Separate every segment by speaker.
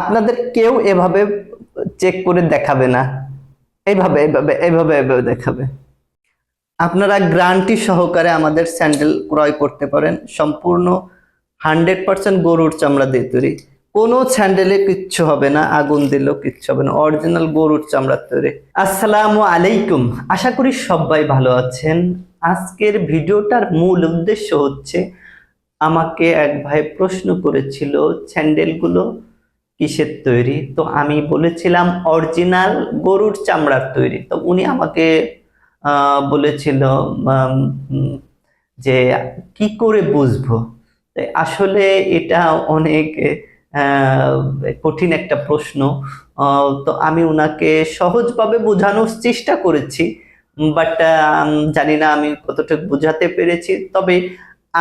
Speaker 1: আপনাদের কেউ এভাবে চেক করে দেখাবে না, এইভাবে এইভাবে এইভাবে এইভাবে দেখাবে। আপনারা গ্যারান্টি সহকারে আমাদের স্যান্ডেল ক্রয় করতে পারেন, সম্পূর্ণ 100% গরুর চামড়া দিয়ে তৈরি। কোনো স্যান্ডেলে কিচ্ছু হবে না, আগুন দিলেও কিচ্ছু হবে না, অরিজিনাল গরুর চামড়ার তৈরি। আসসালামু আলাইকুম, আশা করি সবাই ভালো আছেন। আজকের ভিডিওটার মূল উদ্দেশ্য হচ্ছে, আমাকে এক ভাই প্রশ্ন করেছিল স্যান্ডেলগুলো কিসের তৈরি, তো আমি বলেছিলাম অরিজিনাল গরুর চামড়ার তৈরি। তো উনি আমাকে বলেছিল আম, উম, যে কি করে বুঝবো। তো আসলে এটা অনেক আহ, কঠিন একটা প্রশ্ন। তো আমি উনাকে সহজভাবে বোঝানোর চেষ্টা করেছি, বাট জানি না আমি কতটুকু বোঝাতে পেরেছি। তবে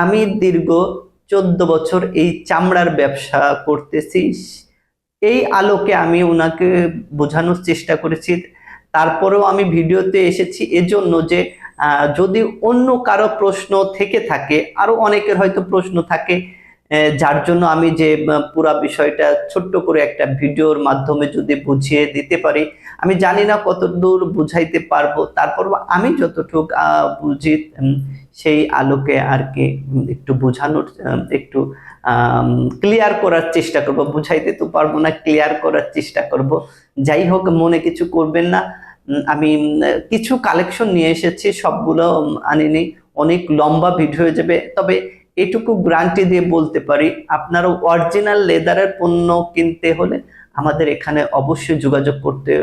Speaker 1: আমি দীর্ঘ 14 বছর এই চামড়ার ব্যবসা করতেছি, এই আলোকে আমি ওনাকে বোঝানোর চেষ্টা করেছি। তারপরেও আমি ভিডিওতে এসেছি এজন্য যে যদি অন্য কারো প্রশ্ন থেকে থাকে, আরো অনেকের হয়তো প্রশ্ন থাকে, যার জন্য আমি যে পুরা বিষয়টা ছোট্ট করে একটা ভিডিওর মাধ্যমে যদি বুঝিয়ে দিতে পারি। আমি জানি না কতদূর বুঝাইতে পারবো, তারপর আমি যতটুকু বুঝি সেই আলোকে আর কি একটু বোঝানোর, একটু ক্লিয়ার করার চেষ্টা করব। বুঝাইতে তো পারবো না, ক্লিয়ার করার চেষ্টা করব। যাই হোক, মনে কিছু করবেন না। আমি কিছু কালেকশন নিয়ে এসেছি, সবগুলো আনিনি, অনেক লম্বা ভিডিও হয়ে যাবে। তবে এটুকু গ্যারান্টি দিয়ে বলতে পারি, আপনারা অরিজিনাল লেদারের পণ্য কিনতে হলে আমাদের এখানে অবশ্যই যোগাযোগ করতে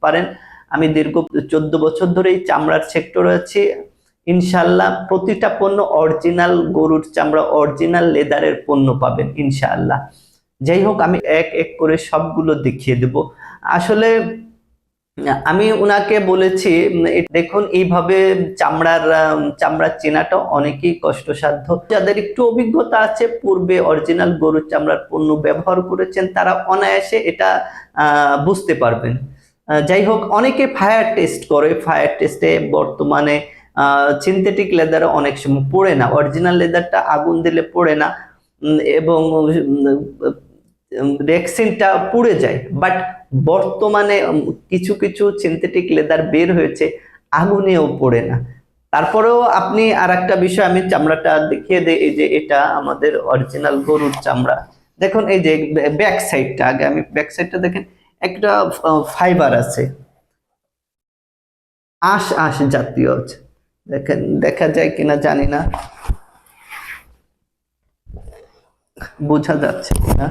Speaker 1: পারেন। আমি দীর্ঘ 14 বছর ধরে এই চামড়ার সেক্টরে আছি। ইনশাআল্লাহ প্রতিটা পণ্য অরিজিনাল গরুর চামড়া, অরিজিনাল লেদারের পণ্য পাবেন ইনশাআল্লাহ। যাই হোক, আমি এক এক করে সবগুলো দেখিয়ে দেব। আসলে আমি উনাকে বলেছি, দেখুন এইভাবে চামড়া চেনাটা অনেকই কষ্টসাধ্য। যাদের একটু অভিজ্ঞতা আছে, পূর্বে অরিজিনাল গরুর চামড়ার পণ্য ব্যবহার করেছেন, তারা অনায়াসে এটা বুঝতে পারবেন। যাই হোক, অনেকে ফায়ার টেস্ট করে, ফায়ার টেস্টে বর্তমানে সিনথেটিক লেদার অনেক সময় পড়ে না, অরিজিনাল লেদারটা আগুন দিলে পড়ে না, এবং রেক্সিনটা পুড়ে যায়। বাট বর্তমানে কিছু কিছু সিনথেটিক লেদার বের হয়েছে, আগুনেও পড়ে না। তারপরেও আপনি আর একটা বিষয়, আমি চামড়াটা দেখিয়ে দিই। এই যে এটা আমাদের অরিজিনাল গরুর চামড়া। দেখুন এই যে ব্যাক সাইডটা, আগে আমি ব্যাক সাইডটা দেখেন, একটা ফাইবার আছে, আঁশ আঁশ জাতীয় আছে। দেখেন, দেখা যায় কিনা জানি না, বোঝা যাচ্ছে কিনা।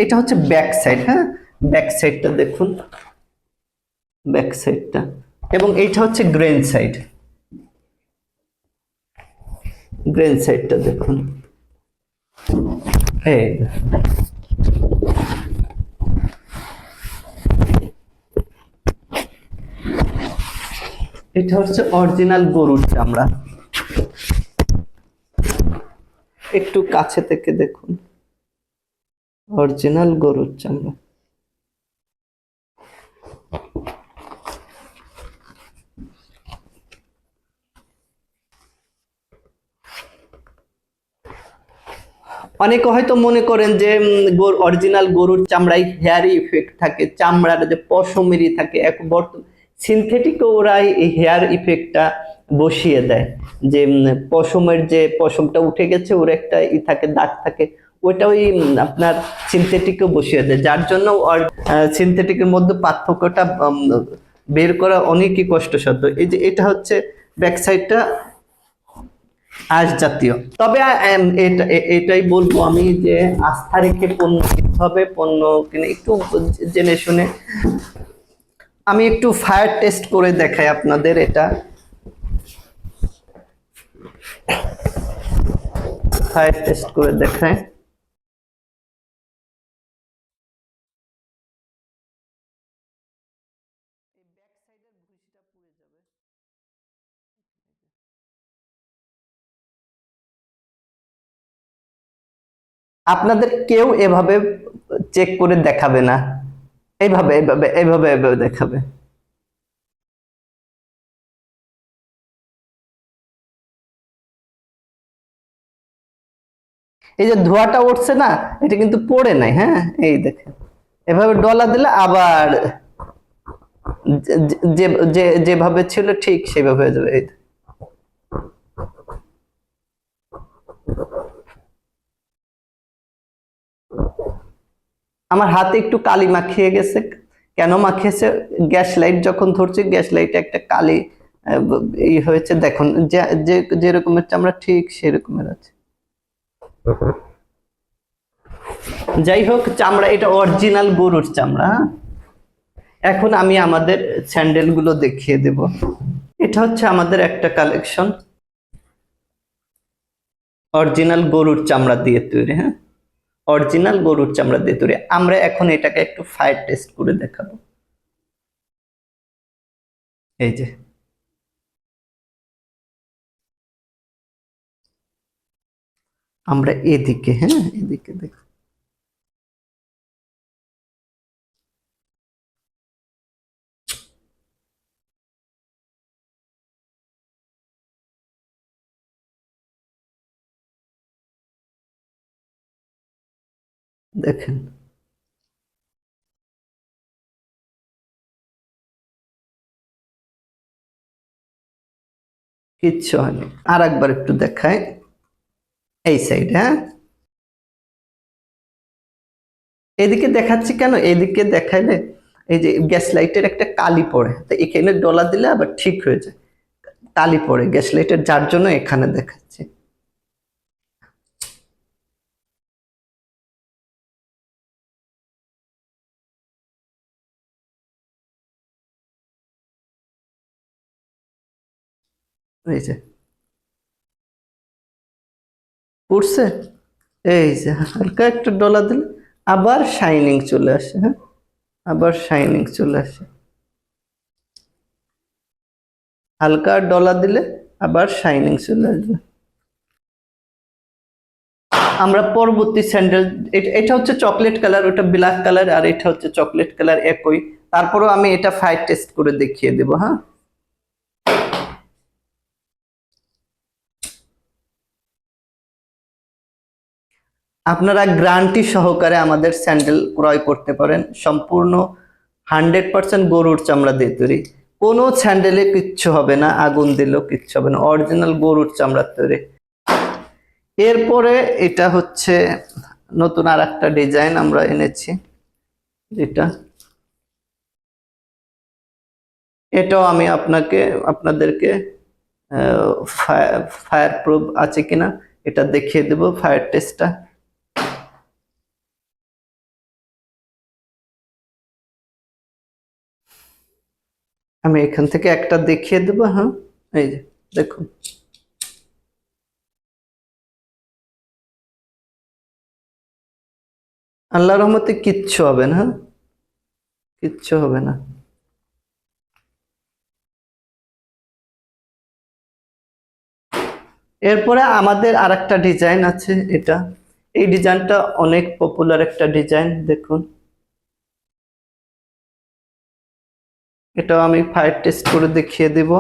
Speaker 1: এটা হচ্ছে ব্যাক সাইড, হ্যাঁ, ব্যাক সাইডটা দেখুন, ব্যাক সাইডটা। এবং এইটা হচ্ছে গ্রেন সাইড, গ্রেন সাইডটা দেখুন। এই এটা হচ্ছে অরিজিনাল গরুর চামড়া, একটু কাছে থেকে দেখুন, অরিজিনাল গরুর চামড়া। অনেকে হয়তো মনে করেন যে অরিজিনাল গরুর চামড়ায় হেয়ার ইফেক্ট থাকে, চামড়ার যে পশমেরই থাকে। এক সিনথেটিকও ওরা এই হেয়ার ইফেক্টটা বসিয়ে দেয়, যে পশমের যে পশমটা উঠে গেছে, ওর একটা থাকে, দাগ থাকে, ওইটা ওই আপনার সিনথেটিকও বসিয়ে দেয়, যার জন্য সিনথেটিকের মধ্যে পার্থক্যটা বের করা অনেকই কষ্টসাধ্য। এই যে এটা হচ্ছে ব্যাক সাইডটা, আঁশ জাতীয়। তবে এটাই বলবো আমি যে আস্থা রেখে পণ্য কিনতে হবে, পণ্য কিনে একটু জেনে শুনে। আমি একটু ফায়ার টেস্ট করে দেখাই আপনাদের, এটা ফায়ার টেস্ট করে দেখায়। আপনাদের কেউ এভাবে চেক করে দেখাবে না, এইভাবে এইভাবে এইভাবে এইভাবে দেখাবে। এই যে ধোঁয়াটা উঠছে না, এটা কিন্তু পড়ে নাই। হ্যাঁ, এই দেখেন, এভাবে ডলা দিলে আবার যেভাবে ছিল ঠিক সেভাবে হয়ে যাবে। এই আমার হাতে একটু কালি মাখিয়ে গেছে। কেন মাখিয়েছে? গ্যাস লাইট যখন ধরছি, গ্যাস লাইটে একটা কালি ই হয়েছে। দেখুন, যেরকমের চামড়া ঠিক সেরকমের আছে। যাই হোক, চামড়া এটা অরিজিনাল গরুর চামড়া। এখন আমি আমাদের স্যান্ডেল গুলো দেখিয়ে দেব। এটা হচ্ছে আমাদের একটা কালেকশন, অরিজিনাল গরুর চামড়া দিয়ে তৈরি। হ্যাঁ, অরিজিনাল গরুর চামড়া দিয়ে তৈরি। আমরা এখন এটাকে একটু ফায়ার টেস্ট করে দেখাবো। এই যে আমরা এদিকে, হ্যাঁ এদিকে দেখ, দেখেন কিচ্ছু হয়নি। আর একবার একটু দেখাই এই সাইড। হ্যাঁ, এদিকে দেখাচ্ছি কেন, এদিকে দেখাইলে এই যে গ্যাস লাইটের একটা কালি পড়ে, তো এখানে ডলা দিলে আবার ঠিক হয়ে যায়। কালি পড়ে গ্যাস লাইটের, যার জন্য এখানে দেখাচ্ছি। এই যে উঠছে, এই যে হালকা একটু ডলা দিলে আবার শাইনিং চলে আসে। হ্যাঁ, আবার শাইনিং চলে আসে। হালকা ডলা দিলে আবার শাইনিং চলে আসবে। আমরা পরবর্তী স্যান্ডেল, এটা হচ্ছে চকলেট কালার, ওটা ব্ল্যাক কালার, আর এটা হচ্ছে চকলেট কালার একই। তারপরেও আমি এটা ফায়ার টেস্ট করে দেখিয়ে দেব। হ্যাঁ, আপনারা গ্যারান্টি সহকারে আমাদের স্যান্ডেল ক্রয় করতে পারেন, সম্পূর্ণ 100% গরুর চামড়া দিয়ে তৈরি। কোনো স্যান্ডেলে কিচ্ছু হবে না, আগুন দিলেও কিচ্ছু হবে না, অরিজিনাল গরুর চামড়ার তৈরি। এরপরে এটা হচ্ছে নতুন আর একটা ডিজাইন আমরা এনেছি, যেটা এটাও আমি আপনাদেরকে ফায়ার প্রুফ আছে কিনা এটা দেখিয়ে দেব, ফায়ার টেস্টটা। আমি এখান থেকে একটা দেখিয়ে দেব। হ্যাঁ, এই যে দেখুন, আল্লাহর রহমতে কিচ্ছু হবে না। হ্যাঁ, কিচ্ছু হবে না। এরপরে আমাদের আর একটা ডিজাইন আছে, এটা এই ডিজাইনটা অনেক পপুলার একটা ডিজাইন। দেখুন, এটাও আমি ফায়ার টেস্ট করে দেখিয়ে দেব।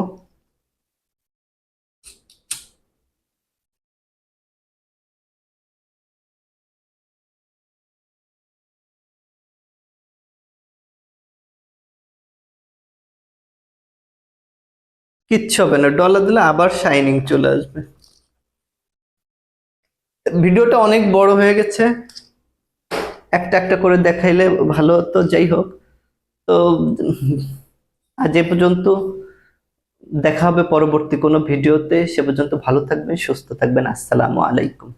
Speaker 1: কিচ্ছু হবে না, ডলার দিলে আবার শাইনিং চলে আসবে। ভিডিওটা অনেক বড় হয়ে গেছে, একটা একটা করে দেখাইলে ভালো হতো। যাই হোক, তো আজ এ পর্যন্ত, দেখা হবে পরবর্তী কোনো ভিডিওতে। সে পর্যন্ত ভালো থাকবেন, সুস্থ থাকবেন। আসসালামু আলাইকুম।